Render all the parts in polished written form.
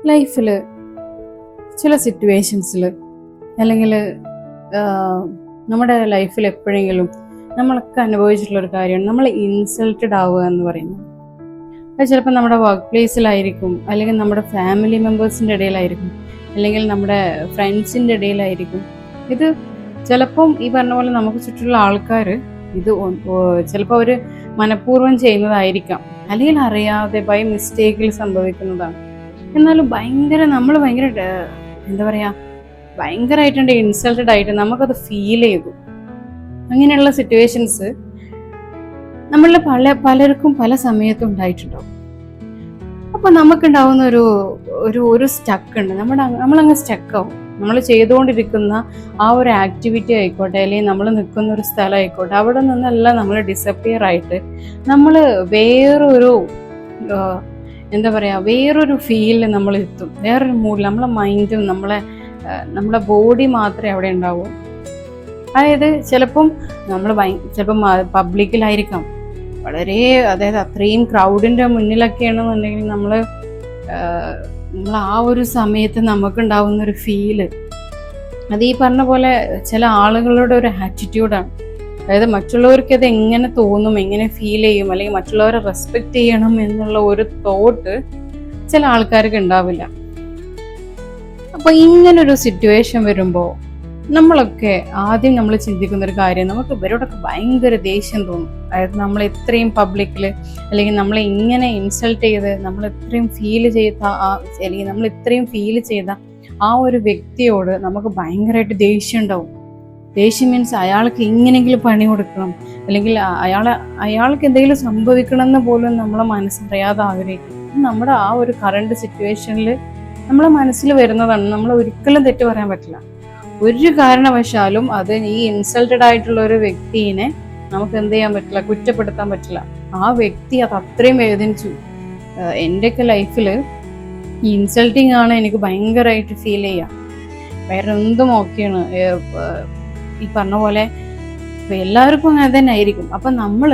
ലൈഫിൽ ചില സിറ്റുവേഷൻസിൽ അല്ലെങ്കിൽ നമ്മുടെ ലൈഫിൽ എപ്പോഴെങ്കിലും നമ്മളൊക്കെ അനുഭവിച്ചിട്ടുള്ളൊരു കാര്യമാണ് നമ്മൾ ഇൻസൾട്ടഡ് ആവുക എന്ന് പറയുന്നത്. അത് ചിലപ്പോൾ നമ്മുടെ വർക്ക് പ്ലേസിലായിരിക്കും, അല്ലെങ്കിൽ നമ്മുടെ ഫാമിലി മെമ്പേഴ്സിൻ്റെ ഇടയിലായിരിക്കും, അല്ലെങ്കിൽ നമ്മുടെ ഫ്രണ്ട്സിൻ്റെ ഇടയിലായിരിക്കും. ഇത് ചിലപ്പം ഈ പറഞ്ഞ പോലെ നമുക്ക് ചുറ്റുമുള്ള ആൾക്കാർ ഇത് ചിലപ്പോൾ അവർ മനഃപൂർവ്വം ചെയ്യുന്നതായിരിക്കാം, അല്ലെങ്കിൽ അറിയാതെ ബൈ മിസ്റ്റേക്കിൽ സംഭവിക്കുന്നതാണ്. എന്നാലും നമ്മൾ ഭയങ്കര എന്താ പറയുക, ഭയങ്കരമായിട്ടുണ്ട് ഇൻസൾട്ടഡ് ആയിട്ട് നമുക്കത് ഫീൽ ചെയ്തു. അങ്ങനെയുള്ള സിറ്റുവേഷൻസ് നമ്മളിൽ പലർക്കും പല സമയത്തും ഉണ്ടായിട്ടുണ്ടാവും. അപ്പോൾ നമുക്കുണ്ടാവുന്ന ഒരു സ്റ്റക്ക് ഉണ്ട്, നമ്മളങ്ങ് സ്റ്റക്കാവും. നമ്മൾ ചെയ്തുകൊണ്ടിരിക്കുന്ന ആ ഒരു ആക്ടിവിറ്റി ആയിക്കോട്ടെ, അല്ലെങ്കിൽ നമ്മൾ നിൽക്കുന്ന ഒരു സ്ഥലം ആയിക്കോട്ടെ, അവിടെ നിന്നെല്ലാം നമ്മൾ ഡിസപ്പിയർ ആയിട്ട് നമ്മൾ വേറൊരു എന്താ പറയുക, വേറൊരു ഫീലിൽ നമ്മൾ എത്തും, വേറൊരു മൂഡിൽ. നമ്മളെ മൈൻഡും നമ്മളെ ബോഡി മാത്രമേ അവിടെ ഉണ്ടാവൂ. അതായത് ചിലപ്പം പബ്ലിക്കിലായിരിക്കാം, അതായത് അത്രയും ക്രൗഡിൻ്റെ മുന്നിലൊക്കെയാണെന്നുണ്ടെങ്കിൽ നമ്മൾ ആ ഒരു സമയത്ത് നമുക്കുണ്ടാവുന്ന ഒരു ഫീല്, അത് ഈ പറഞ്ഞ പോലെ ചില ആളുകളുടെ ഒരു ആറ്റിറ്റ്യൂഡാണ്. അതായത് മറ്റുള്ളവർക്ക് അത് എങ്ങനെ തോന്നും, എങ്ങനെ ഫീൽ ചെയ്യും, അല്ലെങ്കിൽ മറ്റുള്ളവരെ റെസ്പെക്റ്റ് ചെയ്യണം എന്നുള്ള ഒരു തോട്ട് ചില ആൾക്കാർക്ക് ഉണ്ടാവില്ല. അപ്പോൾ ഇങ്ങനൊരു സിറ്റുവേഷൻ വരുമ്പോൾ നമ്മളൊക്കെ ആദ്യം നമ്മൾ ചിന്തിക്കുന്ന ഒരു കാര്യം, നമുക്ക് ഇവരോടൊക്കെ ഭയങ്കര ദേഷ്യം തോന്നും. അതായത് നമ്മൾ എത്രയും പബ്ലിക്കിൽ, അല്ലെങ്കിൽ നമ്മളെ ഇങ്ങനെ ഇൻസൾട്ട് ചെയ്ത് നമ്മൾ ഇത്രയും ഫീൽ ചെയ്ത ആ ഒരു വ്യക്തിയോട് നമുക്ക് ഭയങ്കരമായിട്ട് ദേഷ്യം ഉണ്ടാവും. ദേഷ്യം മീൻസ് അയാൾക്ക് എങ്ങനെയെങ്കിലും പണി കൊടുക്കണം, അല്ലെങ്കിൽ അയാൾക്ക് എന്തെങ്കിലും സംഭവിക്കണം എന്ന് പോലും നമ്മളെ മനസ്സറിയാതെ ആഗ്രഹിക്കും. നമ്മുടെ ആ ഒരു കറണ്ട് സിറ്റുവേഷനിൽ നമ്മളെ മനസ്സിൽ വരുന്നതാണ്. നമ്മൾ ഒരിക്കലും തെറ്റ് പറയാൻ പറ്റില്ല, ഒരു കാരണവശാലും. അത് ഈ ഇൻസൾട്ടഡ് ആയിട്ടുള്ള ഒരു വ്യക്തിയെ നമുക്ക് എന്ത് ചെയ്യാൻ പറ്റില്ല, കുറ്റപ്പെടുത്താൻ പറ്റില്ല. ആ വ്യക്തി അത് അത്രയും വേദനിച്ചു. എൻ്റെയൊക്കെ ലൈഫിൽ ഈ ഇൻസൾട്ടിങ് ആണ് എനിക്ക് ഭയങ്കരമായിട്ട് ഫീൽ ചെയ്യുക. വേറെ എന്തും ഓക്കെയാണ്, ഈ പറഞ്ഞ പോലെ എല്ലാവർക്കും അങ്ങനെ തന്നെ ആയിരിക്കും. അപ്പം നമ്മൾ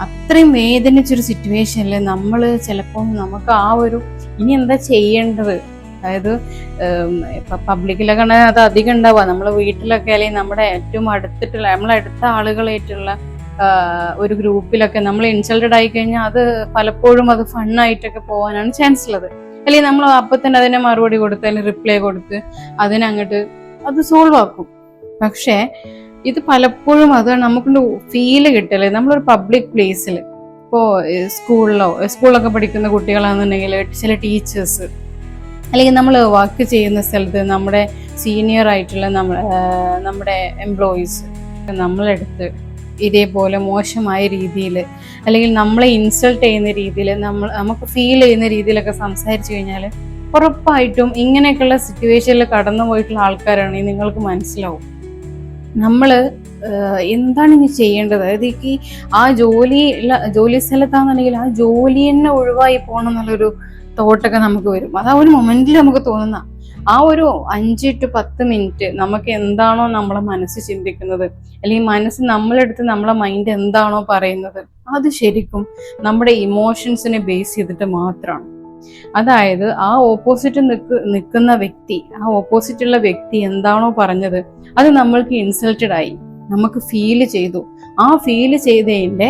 അത്രയും വേദനിച്ചൊരു സിറ്റുവേഷനിൽ നമ്മൾ ചിലപ്പം നമുക്ക് ആ ഒരു ഇനി എന്താ ചെയ്യേണ്ടത്, അതായത് പബ്ലിക്കിലൊക്കെ അത് അധികം ഉണ്ടാവുക. നമ്മൾ വീട്ടിലൊക്കെ, അല്ലെങ്കിൽ നമ്മുടെ ഏറ്റവും നമ്മളടുത്ത ആളുകളായിട്ടുള്ള ഒരു ഗ്രൂപ്പിലൊക്കെ നമ്മൾ ഇൻസൾട്ടഡ് ആയി കഴിഞ്ഞാൽ അത് പലപ്പോഴും അത് ഫണ്ണായിട്ടൊക്കെ പോകാനാണ് ചാൻസ് ഉള്ളത്. അല്ലെങ്കിൽ നമ്മൾ അപ്പം തന്നെ അതിനെ മറുപടി കൊടുത്ത്, അല്ലെങ്കിൽ റിപ്ലൈ കൊടുത്ത് അതിനങ്ങോട്ട് അത് സോൾവ് ആക്കും. പക്ഷേ ഇത് പലപ്പോഴും അത് നമുക്കൊണ്ട് ഫീല് കിട്ടില്ല. നമ്മളൊരു പബ്ലിക് പ്ലേസിൽ, ഇപ്പോൾ സ്കൂളിലൊക്കെ പഠിക്കുന്ന കുട്ടികളാണെന്നുണ്ടെങ്കിൽ ചില ടീച്ചേഴ്സ്, അല്ലെങ്കിൽ നമ്മൾ വർക്ക് ചെയ്യുന്ന സ്ഥലത്ത് നമ്മുടെ സീനിയർ ആയിട്ടുള്ള നമ്മുടെ എംപ്ലോയീസ് നമ്മളെടുത്ത് ഇതേപോലെ മോശമായ രീതിയിൽ, അല്ലെങ്കിൽ നമ്മളെ ഇൻസൾട്ട് ചെയ്യുന്ന രീതിയിൽ, നമുക്ക് ഫീൽ ചെയ്യുന്ന രീതിയിലൊക്കെ സംസാരിച്ചു കഴിഞ്ഞാൽ ഉറപ്പായിട്ടും ഇങ്ങനെയൊക്കെയുള്ള സിറ്റുവേഷനിൽ കടന്നു പോയിട്ടുള്ള ആൾക്കാരാണെങ്കിൽ നിങ്ങൾക്ക് മനസ്സിലാവും നമ്മൾ എന്താണ് ഇനി ചെയ്യേണ്ടത്. അതായത് ആ ജോലി സ്ഥലത്താണെന്നുണ്ടെങ്കിൽ ആ ജോലി തന്നെ ഒഴിവായി പോകണം എന്നുള്ളൊരു തോട്ടൊക്കെ നമുക്ക് വരും. അത് ആ ഒരു മൊമെന്റിൽ നമുക്ക് തോന്നുന്ന ആ ഒരു 5 to 10 മിനിറ്റ് നമുക്ക് എന്താണോ നമ്മളെ മനസ്സ് ചിന്തിക്കുന്നത്, അല്ലെങ്കിൽ മനസ്സ് നമ്മളെടുത്ത് നമ്മളെ മൈൻഡ് എന്താണോ പറയുന്നത്, അത് ശരിക്കും നമ്മുടെ ഇമോഷൻസിനെ ബേസ് ചെയ്തിട്ട് മാത്രമാണ്. അതായത് ആ ഓപ്പോസിറ്റ് നിൽക്കുന്ന വ്യക്തി, ആ ഓപ്പോസിറ്റുള്ള വ്യക്തി എന്താണോ പറഞ്ഞത് അത് നമ്മൾക്ക് ഇൻസൾട്ടഡ് ആയി, നമുക്ക് ഫീല് ചെയ്തു. ആ ഫീല് ചെയ്തതിൻ്റെ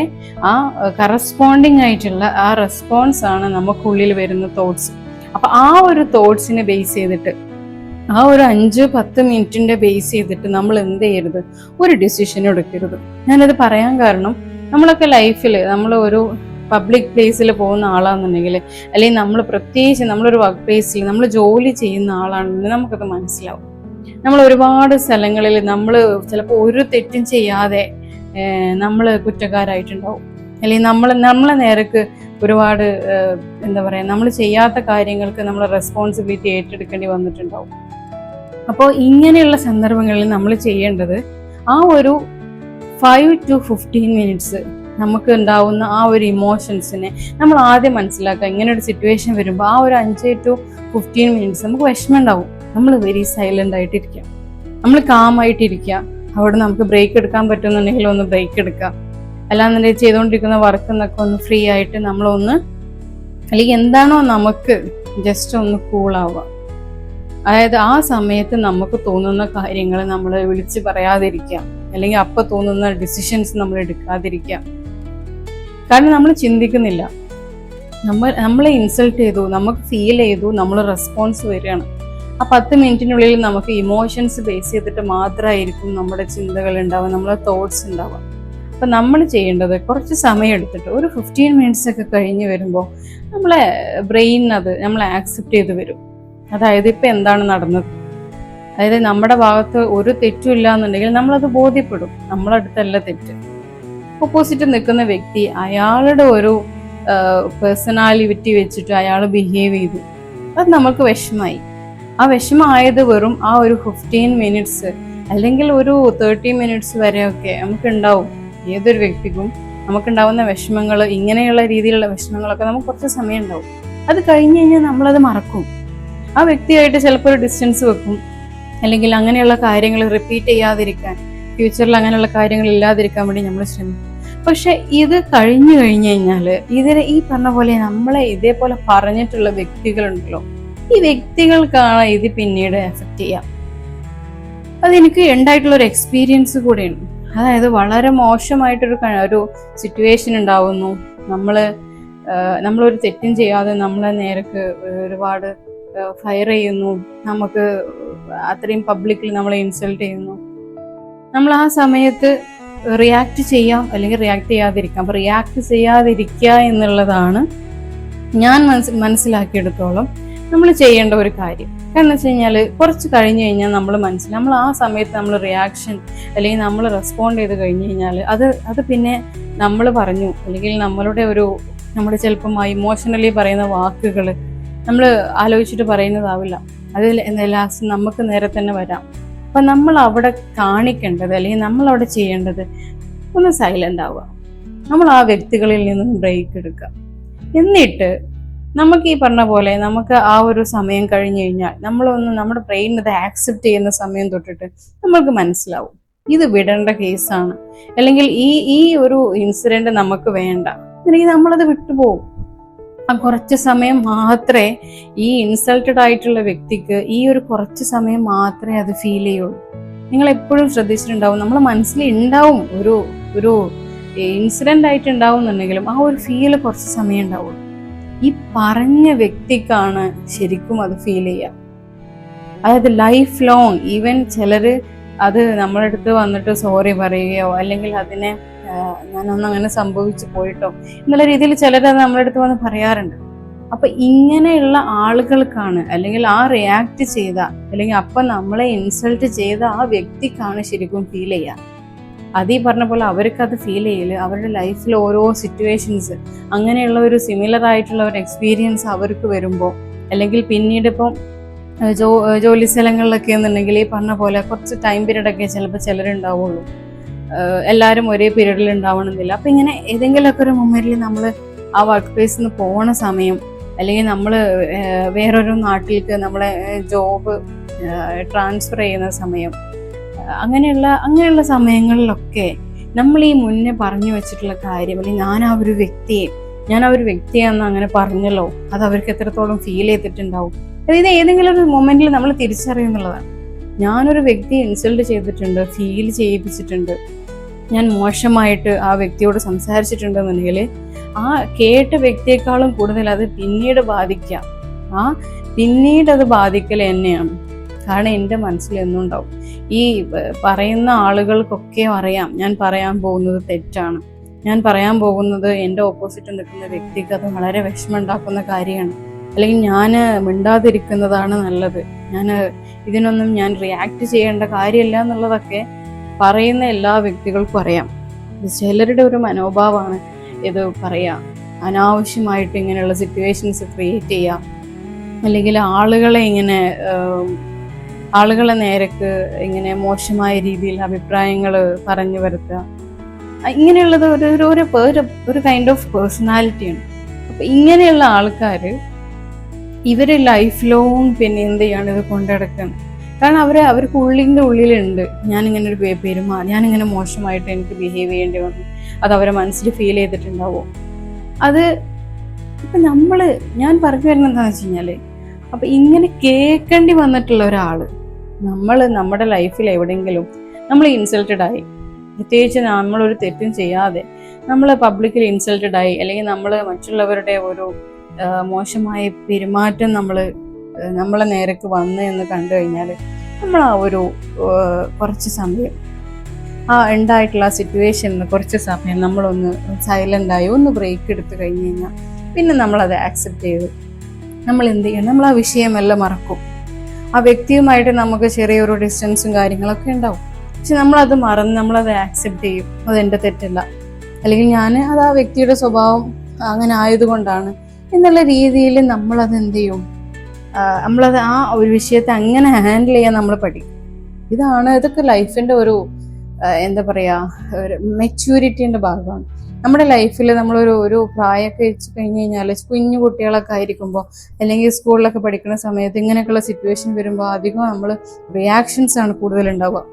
ആ കറസ്പോണ്ടിങ് ആയിട്ടുള്ള ആ റെസ്പോൺസ് ആണ് നമുക്കുള്ളിൽ വരുന്ന തോട്ട്സ്. അപ്പൊ ആ ഒരു തോട്ട്സിനെ ബേസ് ചെയ്തിട്ട്, ആ ഒരു 5-10 മിനിറ്റിന്റെ ബേസ് ചെയ്തിട്ട് നമ്മൾ എന്ത് ചെയ്യരുത്, ഒരു ഡിസിഷൻ എടുക്കരുത്. ഞാനത് പറയാൻ കാരണം, നമ്മളൊക്കെ ലൈഫിൽ നമ്മൾ ഒരു പബ്ലിക് പ്ലേസിൽ പോകുന്ന ആളാണെന്നുണ്ടെങ്കിൽ, അല്ലെങ്കിൽ നമ്മൾ പ്രത്യേകിച്ച് നമ്മളൊരു വർക്ക് പ്ലേസിൽ നമ്മൾ ജോലി ചെയ്യുന്ന ആളാണെന്നുണ്ടെങ്കിൽ നമുക്കത് മനസ്സിലാവും. നമ്മൾ ഒരുപാട് സ്ഥലങ്ങളിൽ നമ്മൾ ചിലപ്പോൾ ഒരു തെറ്റും ചെയ്യാതെ നമ്മൾ കുറ്റക്കാരായിട്ടുണ്ടാവും, അല്ലെങ്കിൽ നമ്മളെ നേരക്ക് ഒരുപാട് എന്താ പറയുക, നമ്മൾ ചെയ്യാത്ത കാര്യങ്ങൾക്ക് നമ്മൾ റെസ്പോൺസിബിലിറ്റി ഏറ്റെടുക്കേണ്ടി വന്നിട്ടുണ്ടാവും. അപ്പോൾ ഇങ്ങനെയുള്ള സന്ദർഭങ്ങളിൽ നമ്മൾ ചെയ്യേണ്ടത് ആ ഒരു 5 to 15 മിനിറ്റ്സ് നമുക്ക് ഉണ്ടാവുന്ന ആ ഒരു ഇമോഷൻസിനെ നമ്മൾ ആദ്യം മനസ്സിലാക്കുക. ഇങ്ങനെ ഒരു സിറ്റുവേഷൻ വരുമ്പോൾ ആ ഒരു 5 to 15 മിനിറ്റ്സ് നമുക്ക് വിഷമം ഉണ്ടാവും. നമ്മൾ വെരി സൈലൻ്റ് ആയിട്ടിരിക്കുക, നമ്മൾ കാമായിട്ടിരിക്കുക. അവിടെ നമുക്ക് ബ്രേക്ക് എടുക്കാൻ പറ്റുന്നുണ്ടെങ്കിൽ ഒന്ന് ബ്രേക്ക് എടുക്കുക, അല്ലാന്നുണ്ടെങ്കിൽ ചെയ്തുകൊണ്ടിരിക്കുന്ന വർക്ക് എന്നൊക്കെ ഒന്ന് ഫ്രീ ആയിട്ട് നമ്മളൊന്ന്, അല്ലെങ്കിൽ എന്താണോ നമുക്ക് ജസ്റ്റ് ഒന്ന് കൂളാവുക. അതായത് ആ സമയത്ത് നമുക്ക് തോന്നുന്ന കാര്യങ്ങൾ നമ്മൾ വിളിച്ച് പറയാതിരിക്കുക, അല്ലെങ്കിൽ അപ്പം തോന്നുന്ന ഡിസിഷൻസ് നമ്മൾ എടുക്കാതിരിക്കുക. കാരണം നമ്മൾ ചിന്തിക്കുന്നില്ല, നമ്മളെ ഇൻസൾട്ട് ചെയ്തു, നമുക്ക് ഫീൽ ചെയ്തു, നമ്മൾ റെസ്പോൺസ് വരികയാണ്. ആ 10 മിനിറ്റിനുള്ളിൽ നമുക്ക് ഇമോഷൻസ് ബേസ് ചെയ്തിട്ട് മാത്രമായിരിക്കും നമ്മുടെ ചിന്തകൾ ഉണ്ടാവുക, നമ്മളെ തോട്ട്സ് ഉണ്ടാവുക. അപ്പം നമ്മൾ ചെയ്യേണ്ടത് കുറച്ച് സമയം എടുത്തിട്ട് ഒരു 15 മിനിറ്റ്സ് ഒക്കെ കഴിഞ്ഞ് വരുമ്പോൾ നമ്മളെ ബ്രെയിൻ അത് നമ്മളെ ആക്സെപ്റ്റ് ചെയ്ത് വരും. അതായത് ഇപ്പം എന്താണ് നടന്നത്, അതായത് നമ്മുടെ ഭാഗത്ത് ഒരു തെറ്റും ഇല്ല എന്നുണ്ടെങ്കിൽ നമ്മളത് ബോധ്യപ്പെടും, നമ്മളെ അടുത്തല്ല തെറ്റ്. ഓപ്പോസിറ്റ് നിൽക്കുന്ന വ്യക്തി അയാളുടെ ഒരു പേഴ്സണാലിറ്റി വെച്ചിട്ട് അയാൾ ബിഹേവ് ചെയ്തു, അത് നമുക്ക് വിഷമായി. ആ വിഷമമായത് വെറും ആ ഒരു 15 മിനിറ്റ്സ് അല്ലെങ്കിൽ ഒരു 30 മിനിറ്റ്സ് വരെയൊക്കെ നമുക്കുണ്ടാവും. ഏതൊരു വ്യക്തിക്കും നമുക്കുണ്ടാവുന്ന വിഷമങ്ങൾ, ഇങ്ങനെയുള്ള രീതിയിലുള്ള വിഷമങ്ങളൊക്കെ നമുക്ക് കുറച്ച് സമയം ഉണ്ടാവും. അത് കഴിഞ്ഞ് കഴിഞ്ഞാൽ നമ്മളത് മറക്കും. ആ വ്യക്തിയായിട്ട് ചിലപ്പോൾ ഒരു ഡിസ്റ്റൻസ് വെക്കും, അല്ലെങ്കിൽ അങ്ങനെയുള്ള കാര്യങ്ങൾ റിപ്പീറ്റ് ചെയ്യാതിരിക്കാൻ, ഫ്യൂച്ചറിൽ അങ്ങനെയുള്ള കാര്യങ്ങൾ ഇല്ലാതിരിക്കാൻ വേണ്ടി നമ്മൾ ശ്രമിക്കും. പക്ഷെ ഇത് കഴിഞ്ഞു കഴിഞ്ഞാൽ ഈ പറഞ്ഞ പോലെ നമ്മളെ ഇതേപോലെ പറഞ്ഞിട്ടുള്ള വ്യക്തികളുണ്ടല്ലോ, ഈ വ്യക്തികൾക്കാണ് ഇത് പിന്നീട് എഫക്റ്റ് ചെയ്യാം. അതെനിക്ക് ഉണ്ടായിട്ടുള്ള ഒരു എക്സ്പീരിയൻസ് കൂടെയാണ്. അതായത് വളരെ മോശമായിട്ടൊരു സിറ്റുവേഷൻ ഉണ്ടാവുന്നു, നമ്മളൊരു തെറ്റും ചെയ്യാതെ നമ്മളെ നേരക്ക് ഒരുപാട് ഫയർ ചെയ്യുന്നു, നമുക്ക് അത്രയും പബ്ലിക്കിൽ നമ്മളെ ഇൻസൾട്ട് ചെയ്യുന്നു. നമ്മൾ ആ സമയത്ത് റിയാക്ട് ചെയ്യാം, അല്ലെങ്കിൽ റിയാക്ട് ചെയ്യാതിരിക്കാം. അപ്പം റിയാക്ട് ചെയ്യാതിരിക്കുക എന്നുള്ളതാണ് ഞാൻ മനസ്സിലാക്കിയെടുത്തോളം നമ്മൾ ചെയ്യേണ്ട ഒരു കാര്യം. കാരണം വെച്ച് കഴിഞ്ഞാൽ കുറച്ച് കഴിഞ്ഞ് കഴിഞ്ഞാൽ നമ്മൾ ആ സമയത്ത് നമ്മൾ റിയാക്ഷൻ അല്ലെങ്കിൽ നമ്മൾ റെസ്പോണ്ട് ചെയ്ത് കഴിഞ്ഞ് കഴിഞ്ഞാൽ അത് പിന്നെ നമ്മൾ പറഞ്ഞു, അല്ലെങ്കിൽ നമ്മുടെ ചിലപ്പം ഇമോഷണലി പറയുന്ന വാക്കുകൾ നമ്മൾ ആലോചിച്ചിട്ട് പറയുന്നതാവില്ല, അത് ലാസ്റ്റ് നമുക്ക് നേരെ തന്നെ വരാം. അപ്പം നമ്മൾ അവിടെ കാണിക്കേണ്ടത്, അല്ലെങ്കിൽ നമ്മൾ അവിടെ ചെയ്യേണ്ടത് ഒന്ന് സൈലൻ്റ് ആവുക, നമ്മൾ ആ വ്യക്തികളിൽ നിന്നും ബ്രേക്ക് എടുക്കുക. എന്നിട്ട് നമുക്ക് ഈ പറഞ്ഞ പോലെ നമുക്ക് ആ ഒരു സമയം കഴിഞ്ഞു കഴിഞ്ഞാൽ നമ്മുടെ ബ്രെയിൻ ഇത് ആക്സെപ്റ്റ് ചെയ്യുന്ന സമയം തൊട്ടിട്ട് നമ്മൾക്ക് മനസ്സിലാവും ഇത് വിടേണ്ട കേസാണ്, അല്ലെങ്കിൽ ഈ ഒരു ഇൻസിഡന്റ് നമുക്ക് വേണ്ട, അല്ലെങ്കിൽ നമ്മളത് വിട്ടുപോകും. ആ കുറച്ച് സമയം മാത്രമേ ഈ ഇൻസൾട്ടഡ് ആയിട്ടുള്ള വ്യക്തിക്ക് ഈ ഒരു കുറച്ച് സമയം മാത്രമേ അത് ഫീൽ ചെയ്യുള്ളൂ. നിങ്ങൾ എപ്പോഴും ശ്രദ്ധിച്ചിട്ടുണ്ടാവും, നമ്മളെ മനസ്സിൽ ഉണ്ടാവും ഒരു ഇൻസിഡന്റ് ആയിട്ട് ഉണ്ടാവും എന്നുണ്ടെങ്കിലും ആ ഒരു ഫീല് കുറച്ച് സമയം ഉണ്ടാവുള്ളൂ. ഈ പറഞ്ഞ വ്യക്തിക്കാണ് ശരിക്കും അത് ഫീൽ ചെയ്യുക. അതായത് ലൈഫ് ലോങ്, ഈവൻ ചിലര് അത് നമ്മുടെ അടുത്ത് വന്നിട്ട് സോറി പറയുകയോ, അല്ലെങ്കിൽ അതിനെ ഞാനൊന്നും അങ്ങനെ സംഭവിച്ചു പോയിട്ടോ എന്നുള്ള രീതിയിൽ ചിലരത് നമ്മുടെ അടുത്ത് വന്ന് പറയാറുണ്ട്. അപ്പൊ ഇങ്ങനെയുള്ള ആളുകൾക്കാണ്, അല്ലെങ്കിൽ ആ റിയാക്ട് ചെയ്ത, അല്ലെങ്കിൽ അപ്പം നമ്മളെ ഇൻസൾട്ട് ചെയ്ത ആ വ്യക്തിക്കാണ് ശരിക്കും ഫീൽ ചെയ്യുക. അതീ പറഞ്ഞ പോലെ അവർക്കത് ഫീൽ ചെയ്യല് അവരുടെ ലൈഫിൽ ഓരോ സിറ്റുവേഷൻസ്, അങ്ങനെയുള്ള ഒരു സിമിലർ ആയിട്ടുള്ള ഒരു എക്സ്പീരിയൻസ് അവർക്ക് വരുമ്പോൾ, അല്ലെങ്കിൽ പിന്നീട് ഇപ്പം ജോലി സ്ഥലങ്ങളിലൊക്കെ എന്നുണ്ടെങ്കിൽ ഈ പറഞ്ഞ പോലെ കുറച്ച് ടൈം പീരീഡൊക്കെ ചിലപ്പോൾ ചിലരുണ്ടാവുള്ളൂ, എല്ലാവരും ഒരേ പീരീഡിൽ ഉണ്ടാവണമെന്നില്ല. അപ്പം ഇങ്ങനെ ഏതെങ്കിലുമൊക്കെ ഒരു മൊമെന്റിൽ നമ്മൾ ആ വർക്ക് പ്ലേസിൽ നിന്ന് പോണ സമയം, അല്ലെങ്കിൽ നമ്മൾ വേറൊരു നാട്ടിലേക്ക് നമ്മളെ ജോബ് ട്രാൻസ്ഫർ ചെയ്യുന്ന സമയം, അങ്ങനെയുള്ള സമയങ്ങളിലൊക്കെ നമ്മൾ ഈ മുന്നേ പറഞ്ഞു വെച്ചിട്ടുള്ള കാര്യം, അല്ലെങ്കിൽ ഞാൻ ആ ഒരു വ്യക്തിയാണെന്ന് അങ്ങനെ പറഞ്ഞല്ലോ, അത് അവർക്ക് എത്രത്തോളം ഫീൽ ചെയ്തിട്ടുണ്ടാവും. അതായത് ഏതെങ്കിലും ഒരു മൊമെന്റിൽ നമ്മൾ തിരിച്ചറിയുന്നുള്ളതാണ്. ഞാനൊരു വ്യക്തിയെ ഇൻസൾട്ട് ചെയ്തിട്ടുണ്ട്, ഫീൽ ചെയ്യിപ്പിച്ചിട്ടുണ്ട്, ഞാൻ മോശമായിട്ട് ആ വ്യക്തിയോട് സംസാരിച്ചിട്ടുണ്ടെന്നുണ്ടെങ്കിൽ ആ കേട്ട വ്യക്തിയെക്കാളും കൂടുതൽ അത് പിന്നീട് ബാധിക്കാം. പിന്നീട് അത് ബാധിക്കൽ തന്നെയാണ്. കാരണം എൻ്റെ മനസ്സിൽ എന്നുണ്ടാവും, ഈ പറയുന്ന ആളുകൾക്കൊക്കെ അറിയാം ഞാൻ പറയാൻ പോകുന്നത് തെറ്റാണ്, ഞാൻ പറയാൻ പോകുന്നത് എൻ്റെ ഓപ്പോസിറ്റ് നിൽക്കുന്ന വ്യക്തിക്ക് അത് വളരെ വിഷമമുണ്ടാക്കുന്ന കാര്യമാണ്, അല്ലെങ്കിൽ ഞാൻ മിണ്ടാതിരിക്കുന്നതാണ് നല്ലത്, ഇതിനൊന്നും ഞാൻ റിയാക്ട് ചെയ്യേണ്ട കാര്യമില്ല എന്നുള്ളതൊക്കെ പറയുന്ന എല്ലാ വ്യക്തികൾക്കും അറിയാം. ചിലരുടെ ഒരു മനോഭാവമാണ് ഇത് പറയാം, അനാവശ്യമായിട്ട് ഇങ്ങനെയുള്ള സിറ്റുവേഷൻസ് ക്രിയേറ്റ് ചെയ്യാം, അല്ലെങ്കിൽ ആളുകളെ നേരക്ക് ഇങ്ങനെ മോശമായ രീതിയിൽ അഭിപ്രായങ്ങൾ പറഞ്ഞു വരുത്തുക. ഇങ്ങനെയുള്ളത് ഒരു കൈൻഡ് ഓഫ് പേഴ്സണാലിറ്റിയാണ്. അപ്പം ഇങ്ങനെയുള്ള ആൾക്കാർ ഇവർ ലൈഫ് ലോങ് പിന്നെ എന്ത് ചെയ്യാണ് ഇത് കൊണ്ടുനടക്കുന്നത്. കാരണം അവർക്ക് ഉള്ളിലുണ്ട് ഞാനിങ്ങനെ ഒരു ഞാനിങ്ങനെ മോശമായിട്ട് എനിക്ക് ബിഹേവ് ചെയ്യേണ്ടി വന്നു, അത് അവരെ മനസ്സിൽ ഫീൽ ചെയ്തിട്ടുണ്ടാവും. അത് അപ്പം ഞാൻ പറഞ്ഞു വരുന്നത് എന്താണെന്ന് വെച്ച് കഴിഞ്ഞാൽ, അപ്പം ഇങ്ങനെ കേൾക്കേണ്ടി വന്നിട്ടുള്ള ഒരാൾ നമ്മുടെ ലൈഫിൽ എവിടെയെങ്കിലും നമ്മൾ ഇൻസൾട്ടഡ് ആയി, പ്രത്യേകിച്ച് നമ്മളൊരു തെറ്റും ചെയ്യാതെ നമ്മൾ പബ്ലിക്കലി ഇൻസൾട്ടഡ് ആയി, അല്ലെങ്കിൽ നമ്മൾ മറ്റുള്ളവരുടെ ഒരു മോശമായ പെരുമാറ്റം നമ്മളെ നേരക്ക് വന്ന് എന്ന് കണ്ടു കഴിഞ്ഞാൽ, നമ്മൾ ആ ഒരു കുറച്ച് സമയം ഉണ്ടായിട്ടുള്ള ആ സിറ്റുവേഷനിൽ കുറച്ച് സമയം നമ്മളൊന്ന് സൈലൻ്റായി ഒന്ന് ബ്രേക്ക് എടുത്ത് കഴിഞ്ഞ് കഴിഞ്ഞാൽ പിന്നെ നമ്മളത് ആക്സെപ്റ്റ് ചെയ്ത് നമ്മൾ എന്ത് ചെയ്യണം, നമ്മൾ ആ വിഷയമെല്ലാം മറക്കും. ആ വ്യക്തിയുമായിട്ട് നമുക്ക് ചെറിയൊരു ഡിസ്റ്റൻസും കാര്യങ്ങളൊക്കെ ഉണ്ടാവും, പക്ഷെ നമ്മളത് മറന്ന് നമ്മളത് ആക്സെപ്റ്റ് ചെയ്യും. അതെൻ്റെ തെറ്റല്ല, അല്ലെങ്കിൽ അത് ആ വ്യക്തിയുടെ സ്വഭാവം അങ്ങനെ ആയതുകൊണ്ടാണ് എന്നുള്ള രീതിയിൽ നമ്മളത് എന്ത് ചെയ്യും, നമ്മളത് ആ ഒരു വിഷയത്തെ അങ്ങനെ ഹാൻഡിൽ ചെയ്യാൻ നമ്മൾ പഠിക്കും. ഇതൊക്കെ ലൈഫിൻ്റെ ഒരു എന്താ പറയുക, ഒരു മെച്യൂരിറ്റീൻ്റെ ഭാഗമാണ്. നമ്മുടെ ലൈഫിൽ നമ്മളൊരു പ്രായമൊക്കെ വെച്ച് കഴിഞ്ഞ് കഴിഞ്ഞാൽ, കുഞ്ഞു കുട്ടികളൊക്കെ ആയിരിക്കുമ്പോൾ അല്ലെങ്കിൽ സ്കൂളിലൊക്കെ പഠിക്കുന്ന സമയത്ത് ഇങ്ങനെയൊക്കെയുള്ള സിറ്റുവേഷൻ വരുമ്പോൾ അധികം നമ്മൾ റിയാക്ഷൻസ് ആണ് കൂടുതലുണ്ടാവുക.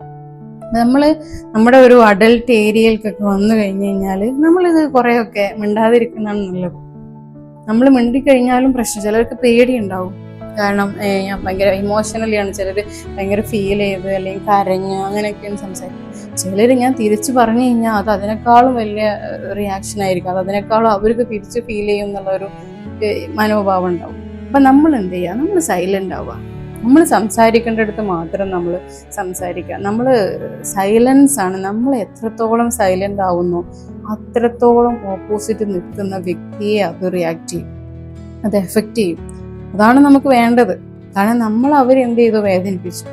നമ്മുടെ ഒരു അഡൽട്ട് ഏരിയയിലേക്കൊക്കെ വന്നു കഴിഞ്ഞ് കഴിഞ്ഞാൽ നമ്മളിത് കുറേയൊക്കെ മിണ്ടാതിരിക്കുന്നതാണ് നല്ലത്. നമ്മൾ മിണ്ടിക്കഴിഞ്ഞാലും പ്രശ്നം, ചിലർക്ക് പേടിയുണ്ടാവും. കാരണം ഞാൻ ഭയങ്കര ഇമോഷണലിയാണ്, ചിലർ ഭയങ്കര ഫീൽ ചെയ്ത് അല്ലെങ്കിൽ കരഞ്ഞ് അങ്ങനെയൊക്കെയാണ് സംസാരിക്കുന്നത്. ചിലർ ഞാൻ തിരിച്ചു പറഞ്ഞു കഴിഞ്ഞാൽ അത് അതിനേക്കാളും വലിയ റിയാക്ഷൻ ആയിരിക്കും, അതിനേക്കാളും അവർക്ക് തിരിച്ച് ഫീൽ ചെയ്യും എന്നുള്ളൊരു മനോഭാവം ഉണ്ടാവും. അപ്പം നമ്മൾ എന്ത് ചെയ്യുക, നമ്മൾ സൈലൻ്റ് ആവുക. നമ്മൾ സംസാരിക്കേണ്ടടുത്ത് മാത്രം നമ്മൾ സംസാരിക്കുക. സൈലൻസ് ആണ്. നമ്മൾ എത്രത്തോളം സൈലൻ്റ് ആവുന്നു അത്രത്തോളം ഓപ്പോസിറ്റ് നിൽക്കുന്ന വ്യക്തിയെ അത് റിയാക്ട് ചെയ്യും, അത് എഫക്റ്റ് ചെയ്യും. അതാണ് നമുക്ക് വേണ്ടത്. കാരണം അവരെന്ത് ചെയ്തു, വേദനിപ്പിച്ചു.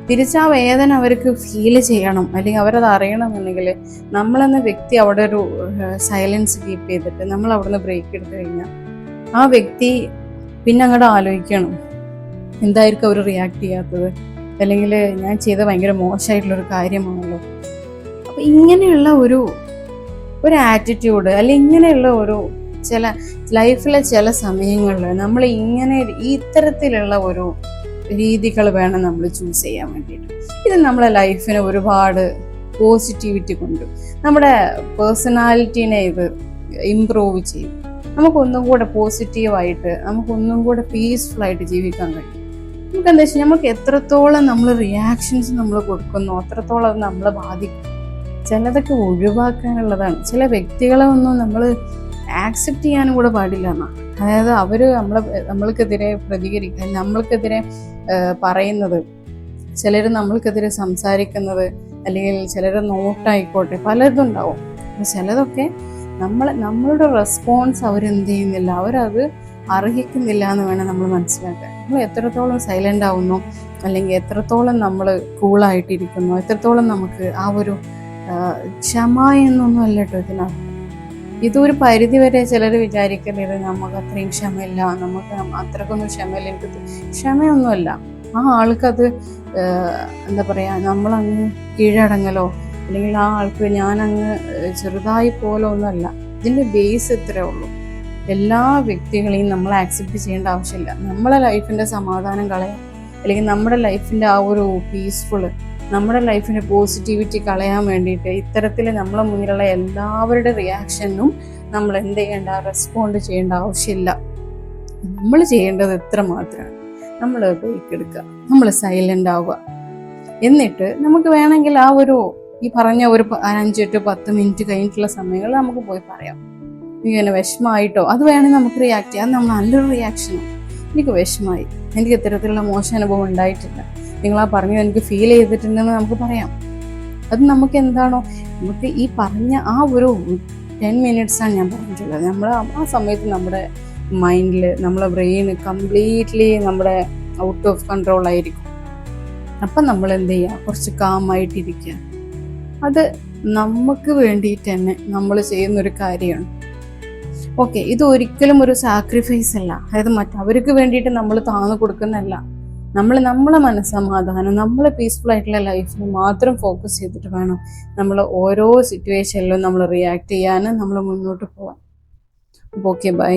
തിരിച്ചാ വേദന അവർക്ക് ഫീൽ ചെയ്യണം, അല്ലെങ്കിൽ അവരത് അറിയണമെന്നുണ്ടെങ്കിൽ നമ്മളെന്ന വ്യക്തി അവിടെ ഒരു സൈലൻസ് കീപ്പ് ചെയ്തിട്ട് നമ്മൾ അവിടുന്ന് ബ്രേക്ക് എടുത്തു കഴിഞ്ഞാൽ ആ വ്യക്തി പിന്നെ അങ്ങോട്ട് ആലോചിക്കണം എന്തായിരിക്കും അവർ റിയാക്ട് ചെയ്യാത്തത്, അല്ലെങ്കിൽ ഞാൻ ചെയ്ത ഭയങ്കര മോശമായിട്ടുള്ളൊരു കാര്യമാണല്ലോ. അപ്പം ഇങ്ങനെയുള്ള ഒരു ആറ്റിറ്റ്യൂഡ്, അല്ലെങ്കിൽ ഇങ്ങനെയുള്ള ചില ലൈഫിലെ ചില സമയങ്ങളിൽ നമ്മൾ ഇത്തരത്തിലുള്ള ഒരു രീതികൾ വേണം നമ്മൾ ചൂസ് ചെയ്യാൻ വേണ്ടിയിട്ട്. ഇത് നമ്മളെ ലൈഫിന് ഒരുപാട് പോസിറ്റിവിറ്റി കൊണ്ടും നമ്മുടെ പേഴ്സണാലിറ്റീനെ ഇത് ഇംപ്രൂവ് ചെയ്യും. നമുക്കൊന്നും കൂടെ പോസിറ്റീവായിട്ട്, നമുക്കൊന്നും കൂടെ പീസ്ഫുള്ളായിട്ട് ജീവിക്കാൻ കഴിയും. നമുക്കെന്താ വെച്ചാൽ നമുക്ക് എത്രത്തോളം നമ്മൾ റിയാക്ഷൻസ് നമ്മൾ കൊടുക്കുന്നോ അത്രത്തോളം അത് നമ്മളെ ബാധിക്കും. ചിലതൊക്കെ ഒഴിവാക്കാനുള്ളതാണ്. ചില വ്യക്തികളെ ഒന്നും നമ്മൾ ആക്സെപ്റ്റ് ചെയ്യാനും കൂടെ പാടില്ല എന്നാണ്. അതായത് അവർ നമ്മൾക്കെതിരെ പ്രതികരിക്കുക, നമ്മൾക്കെതിരെ പറയുന്നത്, ചിലർ നമ്മൾക്കെതിരെ സംസാരിക്കുന്നത്, അല്ലെങ്കിൽ ചിലർ നോട്ടായിക്കോട്ടെ പലതും ഉണ്ടാവും. അപ്പോൾ ചിലതൊക്കെ നമ്മളുടെ റെസ്പോൺസ് അവരെന്ത് ചെയ്യുന്നില്ല, അവരത് അർഹിക്കുന്നില്ല എന്ന് വേണം നമ്മൾ മനസ്സിലാക്കാൻ. നമ്മൾ എത്രത്തോളം സൈലൻ്റ് ആവുന്നു, അല്ലെങ്കിൽ എത്രത്തോളം നമ്മൾ കൂളായിട്ടിരിക്കുന്നു, എത്രത്തോളം നമുക്ക് ആ ഒരു ക്ഷമ എന്നൊന്നും അല്ല കേട്ടോ ഇതിനകത്ത്. ഇതൊരു പരിധി വരെ ചിലർ വിചാരിക്കുന്നത് നമുക്ക് അത്രയും ക്ഷമയില്ല, നമുക്ക് അത്രക്കൊന്നും ക്ഷമയില്ല. എനിക്ക് ക്ഷമയൊന്നുമല്ല. ആ ആൾക്കത് എന്താ പറയുക, നമ്മളങ്ങ് കീഴടങ്ങലോ അല്ലെങ്കിൽ ആ ആൾക്ക് ഞാനങ്ങ് ചെറുതായി പോലോ ഒന്നുമല്ല. ഇതിൻ്റെ ബേസ് ഇത്രേ ഉള്ളൂ. എല്ലാ വ്യക്തികളെയും നമ്മൾ ആക്സെപ്റ്റ് ചെയ്യേണ്ട ആവശ്യമില്ല. നമ്മളെ ലൈഫിൻ്റെ സമാധാനം കളയാൻ, അല്ലെങ്കിൽ നമ്മുടെ ലൈഫിൻ്റെ ആ ഒരു പീസ്ഫുൾ, നമ്മുടെ ലൈഫിൻ്റെ പോസിറ്റിവിറ്റി കളയാൻ വേണ്ടിയിട്ട് ഇത്തരത്തിൽ നമ്മളെ മുന്നിലുള്ള എല്ലാവരുടെ റിയാക്ഷനും നമ്മൾ എന്ത് ചെയ്യേണ്ട, റെസ്പോണ്ട് ചെയ്യേണ്ട ആവശ്യമില്ല. നമ്മൾ ചെയ്യേണ്ടത് എത്ര മാത്രമാണ്, നമ്മൾ ബ്രേക്ക് എടുക്കുക, നമ്മൾ സൈലൻ്റ് ആവുക. എന്നിട്ട് നമുക്ക് വേണമെങ്കിൽ ആ ഈ പറഞ്ഞ ഒരു 5 to 10 മിനിറ്റ് കഴിഞ്ഞിട്ടുള്ള സമയങ്ങളിൽ നമുക്ക് പോയി പറയാം, ഇങ്ങനെ വിഷമമായിട്ടോ, അത് വേണമെങ്കിൽ നമുക്ക് റിയാക്ട് ചെയ്യാം. അത് നമ്മൾ നല്ലൊരു റിയാക്ഷനാണ്. എനിക്ക് വിഷമമായി, എനിക്ക് ഇത്തരത്തിലുള്ള മോശം അനുഭവം ഉണ്ടായിട്ടില്ല, നിങ്ങളാ പറഞ്ഞത് എനിക്ക് ഫീൽ ചെയ്തിട്ടുണ്ടെന്ന് നമുക്ക് പറയാം. അത് നമുക്ക് എന്താണോ, നമുക്ക് ഈ പറഞ്ഞ ആ ഒരു 10 മിനിറ്റ്സാണ് ഞാൻ പറഞ്ഞിട്ടുള്ളത്. നമ്മൾ ആ സമയത്ത് നമ്മുടെ മൈൻഡിൽ, നമ്മളെ ബ്രെയിന് കംപ്ലീറ്റ്ലി നമ്മുടെ ഔട്ട് ഓഫ് കൺട്രോൾ ആയിരിക്കും. അപ്പം നമ്മൾ എന്ത് ചെയ്യുക, കുറച്ച് കാമായിട്ടിരിക്കുക. അത് നമുക്ക് വേണ്ടിയിട്ട് തന്നെ നമ്മൾ ചെയ്യുന്നൊരു കാര്യമാണ്. ഓക്കെ, ഇത് ഒരിക്കലും ഒരു സാക്രിഫൈസ് അല്ല. അതായത് മറ്റവർക്ക് വേണ്ടിയിട്ട് നമ്മൾ താന്നു കൊടുക്കുന്നതല്ല. നമ്മളെ മനസ്സമാധാനം, നമ്മളെ പീസ്ഫുൾ ആയിട്ടുള്ള ലൈഫിൽ മാത്രം ഫോക്കസ് ചെയ്തിട്ട് വേണം നമ്മൾ ഓരോ സിറ്റുവേഷനിലും നമ്മൾ റിയാക്ട് ചെയ്യാനും നമ്മൾ മുന്നോട്ട് പോകാൻ. Okay, by.